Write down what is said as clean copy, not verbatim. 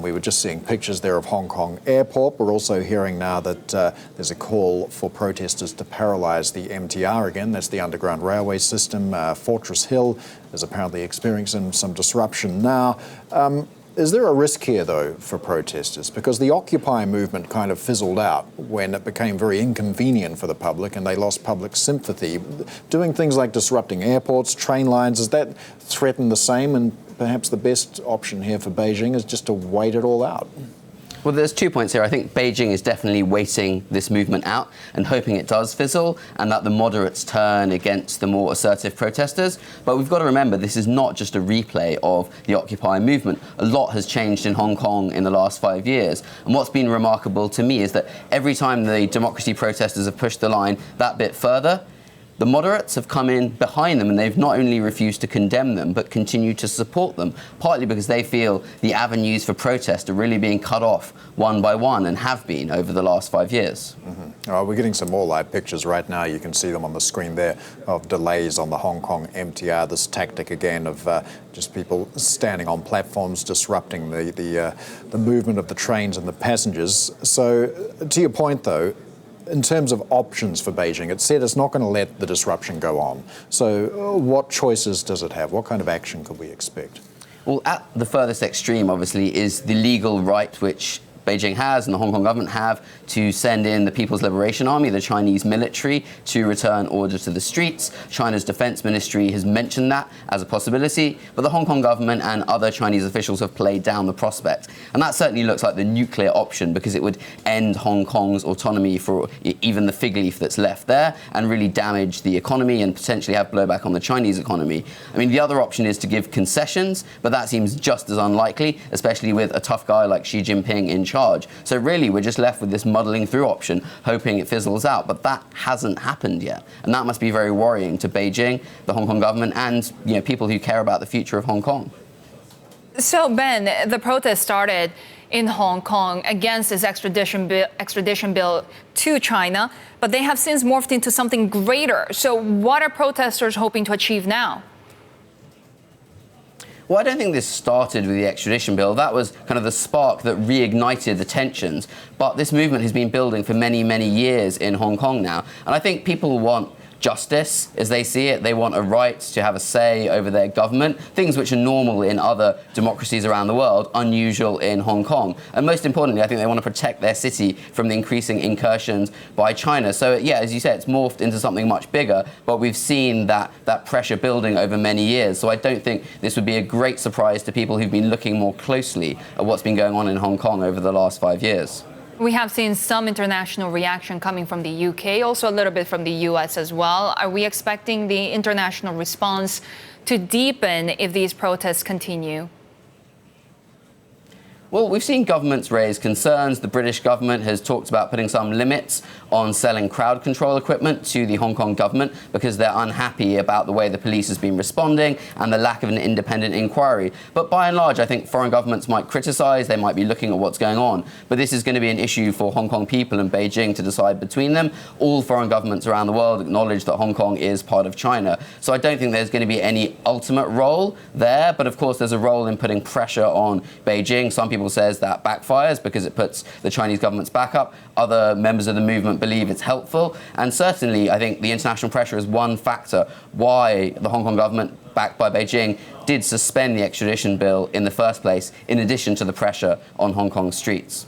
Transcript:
We were just seeing pictures there of Hong Kong airport. We're also hearing now that there's a call for protesters to paralyse the MTR again. That's the underground railway system. Fortress Hill is apparently experiencing some disruption now. Is there a risk here, though, for protesters? Because the Occupy movement kind of fizzled out when it became very inconvenient for the public and they lost public sympathy. Doing things like disrupting airports, train lines, does that threaten the same? And perhaps the best option here for Beijing is just to wait it all out? Well, there's 2 points here. I think Beijing is definitely waiting this movement out and hoping it does fizzle and that the moderates turn against the more assertive protesters. But we've got to remember, this is not just a replay of the Occupy movement. A lot has changed in Hong Kong in the last 5 years. And what's been remarkable to me is that every time the democracy protesters have pushed the line that bit further, the moderates have come in behind them and they've not only refused to condemn them, but continue to support them, partly because they feel the avenues for protest are really being cut off one by one and have been over the last 5 years. We're getting some more live pictures right now. You can see them on the screen there of delays on the Hong Kong MTR. This tactic again of just people standing on platforms, disrupting the movement of the trains and the passengers. So to your point, though, in terms of options for Beijing, it said it's not going to let the disruption go on. So what choices does it have? What kind of action could we expect? Well, at the furthest extreme, obviously, is the legal right which Beijing has and the Hong Kong government have to send in the People's Liberation Army, the Chinese military, to return order to the streets. China's defense ministry has mentioned that as a possibility, but the Hong Kong government and other Chinese officials have played down the prospect. And that certainly looks like the nuclear option because it would end Hong Kong's autonomy for even the fig leaf that's left there and really damage the economy and potentially have blowback on the Chinese economy. I mean, the other option is to give concessions, but that seems just as unlikely, especially with a tough guy like Xi Jinping in charge. So really, we're just left with this muddling through option, hoping it fizzles out. But that hasn't happened yet. And that must be very worrying to Beijing, the Hong Kong government, and people who care about the future of Hong Kong. So, Ben, the protest started in Hong Kong against this extradition bill to China, but they have since morphed into something greater. So what are protesters hoping to achieve now? Well, I don't think this started with the extradition bill. That was kind of the spark that reignited the tensions. But this movement has been building for many, many years in Hong Kong now. And I think people want justice as they see it. They want a right to have a say over their government, things which are normal in other democracies around the world, unusual in Hong Kong. And most importantly, I think they want to protect their city from the increasing incursions by China. So, yeah, as you said, it's morphed into something much bigger, but we've seen that pressure building over many years. So I don't think this would be a great surprise to people who've been looking more closely at what's been going on in Hong Kong over the last 5 years. We have seen some international reaction coming from the UK, also a little bit from the US as well. Are we expecting the international response to deepen if these protests continue? Well, we've seen governments raise concerns. The British government has talked about putting some limits on selling crowd control equipment to the Hong Kong government because they're unhappy about the way the police has been responding and the lack of an independent inquiry. But by and large, I think foreign governments might criticise, they might be looking at what's going on. But this is going to be an issue for Hong Kong people and Beijing to decide between them. All foreign governments around the world acknowledge that Hong Kong is part of China. So I don't think there's going to be any ultimate role there. But of course, there's a role in putting pressure on Beijing. Some people says that backfires because it puts the Chinese government's back up. Other members of the movement believe it's helpful. And certainly, I think the international pressure is one factor why the Hong Kong government, backed by Beijing, did suspend the extradition bill in the first place, in addition to the pressure on Hong Kong streets.